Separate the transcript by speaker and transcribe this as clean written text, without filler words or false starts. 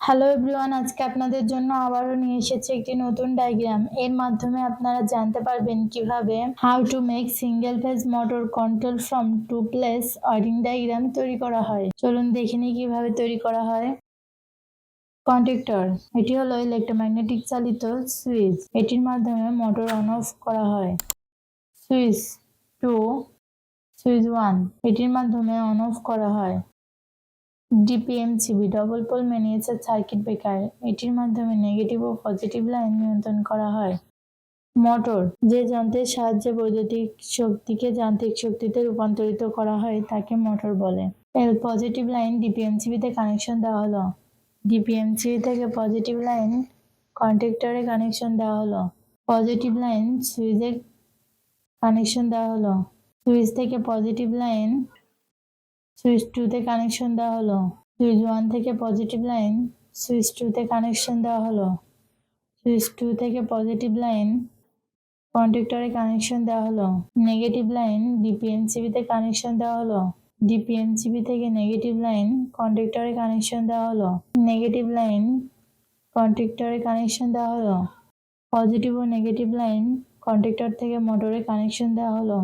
Speaker 1: Hello everyone, আজকে আপনাদের জন্য আবারও নিয়ে এসেছি একটি নতুন ডায়াগ্রাম। এর মাধ্যমে আপনারা জানতে পারবেন কিভাবে how to make single phase motor control from two place wiring diagram তৈরি করা হয়। চলুন দেখে নিই কিভাবে তৈরি করা হয়। কন্ট্যাক্টর, এটি হলো ইলেক্ট্রোম্যাগনেটিক চালিত সুইচ। এটির মাধ্যমে মোটর অন অফ করা হয়। সুইচ 2, সুইচ 1, এটির মাধ্যমে অন অফ করা হয়। DP MCB double pole miniature circuit breaker, এটির মাধ্যমে নেগেটিভ ও পজিটিভ লাইন নিয়ন্ত্রণ করা হয়। মোটর, যে যন্ত্রের সাহায্যে বৈদ্যুতিক শক্তিকে যান্ত্রিক শক্তিতে রূপান্তরিত করা হয় তাকে মোটর বলে। পজিটিভ লাইন DP MCB তে কানেকশন দেওয়া হলো। DP MCB থেকে পজিটিভ লাইন কন্ট্যাক্টরে কানেকশন দেওয়া হলো। পজিটিভ লাইন সুইচে কানেকশন দেওয়া হলো। সুইচ থেকে পজিটিভ লাইন সুইচ 2 তে কানেকশন দেওয়া হলো। সুইচ 1 থেকে পজিটিভ লাইন সুইচ 2 তে কানেকশন দেওয়া হলো। সুইচ 2 থেকে পজিটিভ লাইন কন্ট্যাক্টরে কানেকশন দেওয়া হলো। নেগেটিভ লাইন DP MCB তে কানেকশন দেওয়া হলো। DP MCB থেকে নেগেটিভ লাইন কন্ট্যাক্টরে কানেকশন দেওয়া হলো। নেগেটিভ লাইন কন্ট্যাক্টরে কানেকশন দেওয়া হলো। পজিটিভ ও নেগেটিভ লাইন কন্ট্যাক্টর থেকে মোটরে কানেকশন দেওয়া হলো।